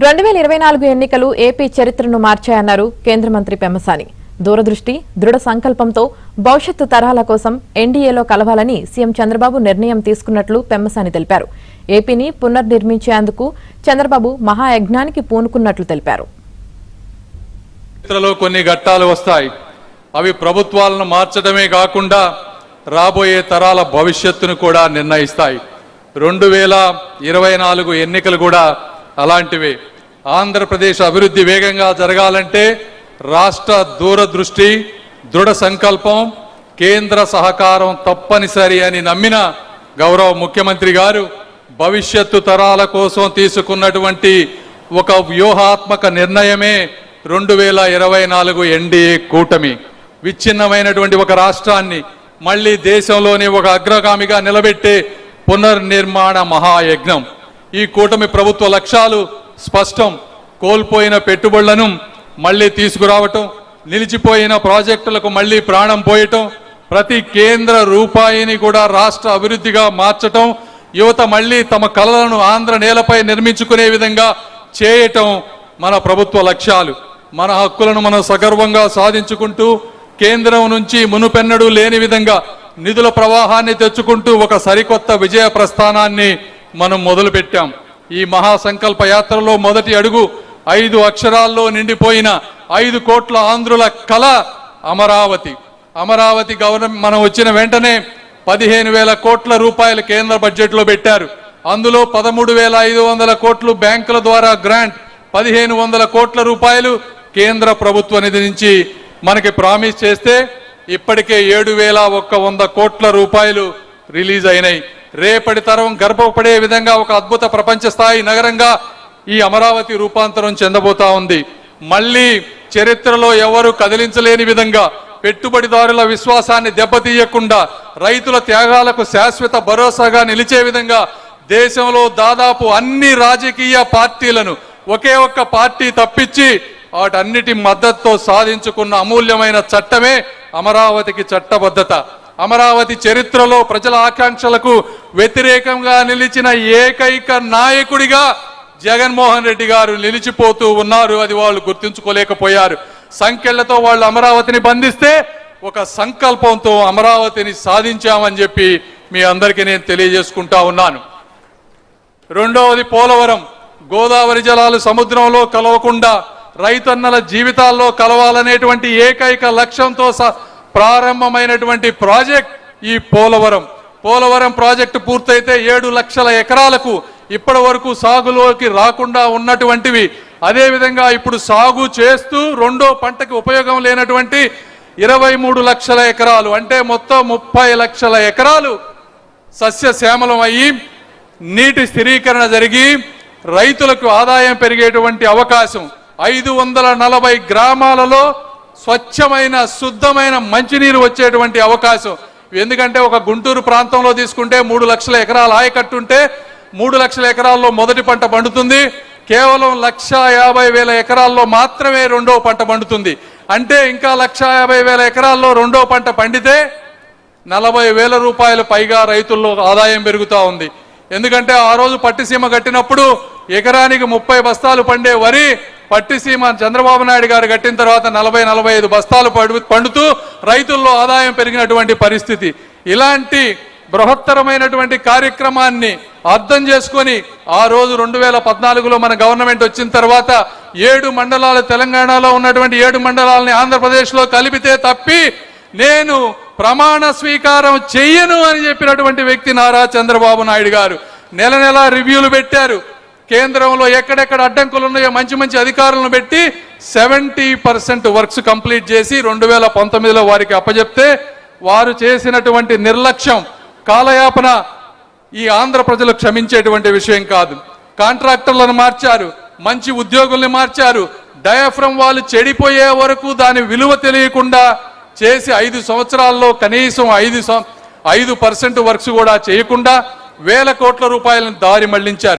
2024 ఎన్నికలు ఏపీ చరిత్రను మార్చాయన్నారు కేంద్ర మంత్రి పెమ్మసాని. దూరదృష్టి, దృఢ సంకల్పంతో భవిష్యత్తు తరాల కోసం ఎన్డీఏలో కలవాలని సీఎం చంద్రబాబు నిర్ణయం తీసుకున్నట్లు పెమ్మసాని తెలిపారు. ఏపీని పునర్నిర్మించేందుకు చంద్రబాబు మహాయజ్ఞానికి పూనుకున్నట్లు తెలిపారు. చరిత్రలో కొన్ని ఘట్టాలు వస్తాయి. అవి ప్రభుత్వాలను మార్చడమే కాకుండా రాబోయే తరాల భవిష్యత్తును కూడా నిర్ణయిస్తాయి. 2024 ఎన్నికలు కూడా అలాంటివే. ఆంధ్రప్రదేశ్ అభివృద్ధి వేగంగా జరగాలంటే రాష్ట్ర దూరదృష్టి, దృఢ సంకల్పం, కేంద్ర సహకారం తప్పనిసరి అని నమ్మిన గౌరవ ముఖ్యమంత్రి గారు భవిష్యత్తు తరాల కోసం తీసుకున్నటువంటి ఒక వ్యూహాత్మక నిర్ణయమే 2024 ఎన్డీఏ కూటమి. విచ్ఛిన్నమైనటువంటి ఒక రాష్ట్రాన్ని మళ్లీ దేశంలోనే ఒక అగ్రగామిగా నిలబెట్టే పునర్నిర్మాణ మహాయజ్ఞం. ఈ కూటమి ప్రభుత్వ లక్ష్యాలు స్పష్టం. కోల్పోయిన పెట్టుబడులను మళ్లీ తీసుకురావటం, నిలిచిపోయిన ప్రాజెక్టులకు మళ్లీ ప్రాణం పోయటం, ప్రతి కేంద్ర రూపాయిని కూడా రాష్ట్ర అభివృద్ధిగా మార్చటం, యువత మళ్లీ తమ కలలను ఆంధ్ర నేలపై నిర్మించుకునే విధంగా చేయటం మన ప్రభుత్వ లక్ష్యాలు. మన హక్కులను మనం సగర్వంగా సాధించుకుంటూ కేంద్రం నుంచి మునుపెన్నడూ లేని విధంగా నిధుల ప్రవాహాన్ని తెచ్చుకుంటూ ఒక సరికొత్త విజయ ప్రస్థానాన్ని మనం మొదలుపెట్టాం. ఈ మహాసంకల్ప యాత్రలో మొదటి అడుగు 5 అక్షరాల్లో నిండిపోయిన 5 కోట్ల ఆంధ్రుల కళ అమరావతి. అమరావతి గవర్నమెంట్ మనం వచ్చిన వెంటనే 15,000 కోట్ల రూపాయలు కేంద్ర బడ్జెట్లో పెట్టారు. అందులో 13,500 కోట్లు బ్యాంకుల ద్వారా గ్రాంట్, 1,500 కోట్ల రూపాయలు కేంద్ర ప్రభుత్వ నిధి నుంచి మనకి ప్రామిస్ చేస్తే ఇప్పటికే 7,100 కోట్ల రూపాయలు రిలీజ్ అయినాయి. రేపటి తరం గర్భపడే విధంగా ఒక అద్భుత ప్రపంచ స్థాయి నగరంగా ఈ అమరావతి రూపాంతరం చెందబోతా ఉంది. మళ్ళీ చరిత్రలో ఎవరు కదిలించలేని విధంగా, పెట్టుబడిదారుల విశ్వాసాన్ని దెబ్బతీయకుండా, రైతుల త్యాగాలకు శాశ్వత భరోసాగా నిలిచే విధంగా దేశంలో దాదాపు అన్ని రాజకీయ పార్టీలను ఒకే ఒక్క పార్టీ తప్పించి వాటన్నిటి మద్దతుతో సాధించుకున్న అమూల్యమైన చట్టమే అమరావతికి చట్టబద్ధత. అమరావతి చరిత్రలో ప్రజల ఆకాంక్షలకు వ్యతిరేకంగా నిలిచిన ఏకైక నాయకుడిగా జగన్మోహన్ రెడ్డి గారు నిలిచిపోతూ ఉన్నారు. అది వాళ్ళు గుర్తుంచుకోలేకపోయారు. సంఖ్యలతో వాళ్ళు అమరావతిని బంధిస్తే ఒక సంకల్పంతో అమరావతిని సాధించామని చెప్పి మీ అందరికీ నేను తెలియజేసుకుంటా ఉన్నాను. రెండవది పోలవరం. గోదావరి జలాలు సముద్రంలో కలవకుండా రైతన్నల జీవితాల్లో కలవాలనేటువంటి ఏకైక లక్ష్యంతో ప్రారంభమైనటువంటి ప్రాజెక్ట్ ఈ పోలవరం. పోలవరం ప్రాజెక్టు పూర్తయితే 7 లక్షల ఎకరాలకు ఇప్పటి వరకు సాగులోకి రాకుండా ఉన్నటువంటివి, అదేవిధంగా ఇప్పుడు సాగు చేస్తూ రెండో పంటకి ఉపయోగం లేనటువంటి 23 లక్షల ఎకరాలు, అంటే మొత్తం 30 లక్షల ఎకరాలు సస్యశ్యామలం అయ్యి నీటి స్థిరీకరణ జరిగి రైతులకు ఆదాయం పెరిగేటువంటి అవకాశం. 540 గ్రామాలలో స్వచ్ఛమైన శుద్ధమైన మంచినీరు వచ్చేటువంటి అవకాశం. ఎందుకంటే ఒక గుంటూరు ప్రాంతంలో తీసుకుంటే 3 లక్షల ఎకరాల ఆయకట్టుంటే 3 లక్షల ఎకరాల్లో మొదటి పంట పండుతుంది. కేవలం 150,000 ఎకరాల్లో మాత్రమే రెండో పంట పండుతుంది. అంటే ఇంకా 150,000 ఎకరాల్లో రెండో పంట పండితే 40,000 రూపాయలు పైగా రైతుల్లో ఆదాయం పెరుగుతూ ఉంది. ఎందుకంటే ఆ రోజు పట్టిసీమ కట్టినప్పుడు ఎకరానికి 30 బస్తాలు పండే వరి పట్టిసీమ చంద్రబాబు నాయుడు గారు కట్టిన తర్వాత 40-45 బస్తాలు పండుతూ రైతుల్లో ఆదాయం పెరిగినటువంటి పరిస్థితి. ఇలాంటి బృహత్తరమైనటువంటి కార్యక్రమాన్ని అర్థం చేసుకొని ఆ రోజు 2014లో మన గవర్నమెంట్ వచ్చిన తర్వాత 7 మండలాలు, తెలంగాణలో ఉన్నటువంటి 7 మండలాలని ఆంధ్రప్రదేశ్లో కలిపితే తప్పి నేను ప్రమాణ స్వీకారం చెయ్యను అని చెప్పినటువంటి వ్యక్తి నారా చంద్రబాబు నాయుడు గారు. నెల నెల రివ్యూలు పెట్టారు. కేంద్రంలో ఎక్కడెక్కడ అడ్డంకులు ఉన్నాయో మంచి అధికారులను పెట్టి 70% వర్క్స్ కంప్లీట్ చేసి 2019లో వారికి అప్పచెప్తే వారు చేసినటువంటి నిర్లక్ష్యం, కాలయాపన ఈ ఆంధ్ర ప్రజలు క్షమించేటువంటి విషయం కాదు. కాంట్రాక్టర్లను మార్చారు, మంచి ఉద్యోగుల్ని మార్చారు. డయాఫ్రమ్ వాళ్ళు చెడిపోయే వరకు దాని విలువ తెలియకుండా చేసి 5 సంవత్సరాల్లో కనీసం 5% వర్క్స్ కూడా చేయకుండా వేల కోట్ల రూపాయలను దారి మళ్లించారు.